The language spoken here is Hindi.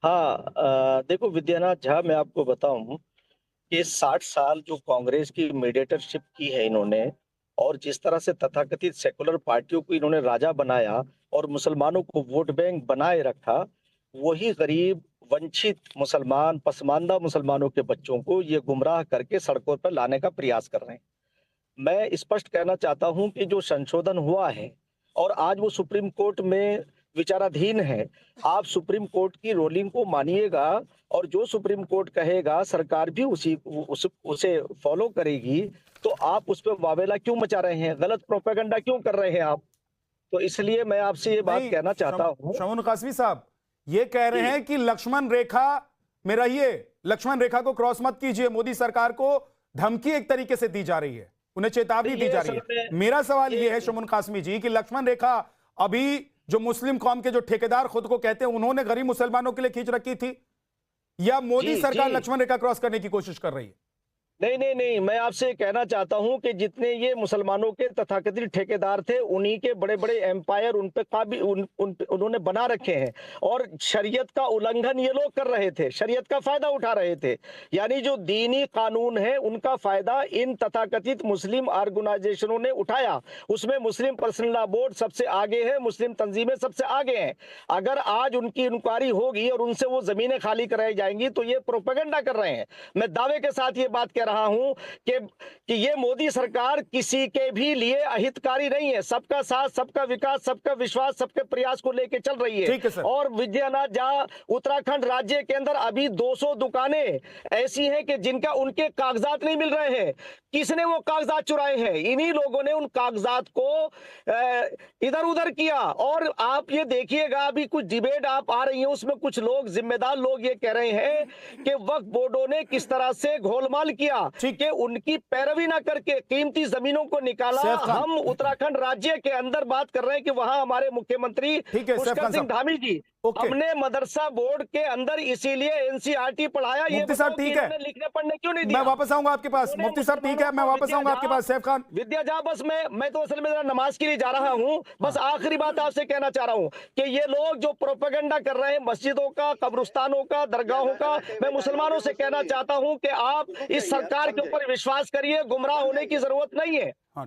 हाँ, देखो विद्यानाथ झा, मैं आपको बताऊं कि 60 साल जो कांग्रेस की मीडिएटरशिप की है इन्होंने, और जिस तरह से तथाकथित सेकुलर पार्टियों को इन्होंने राजा बनाया और मुसलमानों को वोट बैंक बनाए रखा, वही गरीब वंचित मुसलमान, पसमानदा मुसलमानों के बच्चों को ये गुमराह करके सड़कों पर लाने का प्रयास कर रहे हैं। मैं स्पष्ट कहना चाहता हूं कि जो संशोधन हुआ है और आज वो सुप्रीम कोर्ट में विचाराधीन है, आप सुप्रीम कोर्ट की रूलिंग को मानिएगा और जो सुप्रीम कोर्ट कहेगा सरकार भी उसे फॉलो करेगी। तो आप उस पर वावेला क्यों मचा रहे हैं, गलत प्रोपेगेंडा क्यों कर रहे हैं आप? तो इसलिए मैं आपसे ये बात नहीं, कहना चाहता हूं शमून कासमी साहब ये कह रहे कि हैं कि लक्ष्मण रेखा में रहिए, लक्ष्मण रेखा को क्रॉस मत कीजिए। मोदी सरकार को धमकी एक तरीके से दी जा रही है, उन्हें चेतावनी दी ये जा रही असल है। में मेरा सवाल ये यह है शमून कासमी जी कि लक्ष्मण रेखा अभी जो मुस्लिम कौम के जो ठेकेदार खुद को कहते हैं उन्होंने गरीब मुसलमानों के लिए खींच रखी थी, या मोदी जी जी सरकार लक्ष्मण रेखा क्रॉस करने की कोशिश कर रही है? नहीं नहीं नहीं, मैं आपसे कहना चाहता हूं कि जितने ये मुसलमानों के तथाकथित ठेकेदार थे, उन्हीं के बड़े बड़े एम्पायर उन पे का भी उन्होंने बना रखे हैं, और शरीयत का उल्लंघन ये लोग कर रहे थे, शरीयत का फायदा उठा रहे थे। यानी जो दीनी कानून है उनका फायदा इन तथाकथित मुस्लिम ऑर्गेनाइजेशनों ने उठाया। उसमें मुस्लिम पर्सनल लॉ बोर्ड सबसे आगे है, मुस्लिम तंजीमें सबसे आगे हैं। अगर आज उनकी इंक्वायरी होगी और उनसे वो जमीनें खाली कराई जाएंगी तो ये प्रोपेगेंडा कर रहे हैं। मैं दावे के साथ ये बात कह रहा हूं कि ये मोदी सरकार किसी के भी लिए अहितकारी नहीं है, सबका साथ, सबका विकास, सबका विश्वास, सबके प्रयास को लेकर चल रही है। ठीक है सर। और विद्यानाथ झा, उत्तराखंड राज्य के अंदर अभी 200 दुकानें ऐसी हैं कि जिनका उनके कागजात नहीं मिल रहे हैं। किसने वो कागजात चुराए हैं? इन्हीं लोगों ने उन कागजात को इधर उधर किया। और आप ये देखिएगा, अभी कुछ डिबेट आप आ रही है, उसमें कुछ लोग, जिम्मेदार लोग ये कह रहे हैं कि वक्फ बोर्डों ने किस तरह से घोलमाल किया ठीक। कि उनकी पैरवी ना करके कीमती जमीनों को निकाला। सैफ खान, हम उत्तराखंड राज्य के अंदर बात कर रहे हैं कि वहां हमारे मुख्यमंत्री ठीक है सैफ पुष्कर खान सिंह साहब, धामी जी, ओके। हमने मदरसा बोर्ड के अंदर इसीलिए एनसीईआरटी पढ़ाया। ये मुफ्ती साहब बताओ कि ठीक है, इन्होंने लिखने पढ़ने क्यों नहीं मैं दिया? वापस आऊंगा आपके पास। उन्होंने मुफ्ती साहब ठीक मुसलमानों है, मैं को, वापस आऊंगा आपके पास। सैफ खान, विद्या जा, बस मैं तो असल में जरा नमाज के लिए जा रहा हूं। बस हाँ। आखिरी बात आपसे कहना चाह रहा हूं कि ये लोग जो प्रोपेगेंडा कर रहे हैं मस्जिदों का, कब्रिस्तानों का, दरगाहों का, मैं मुसलमानों से कहना चाहता हूं कि आप इस सरकार के ऊपर विश्वास करिए, गुमराह होने की जरूरत नहीं है। हाँ।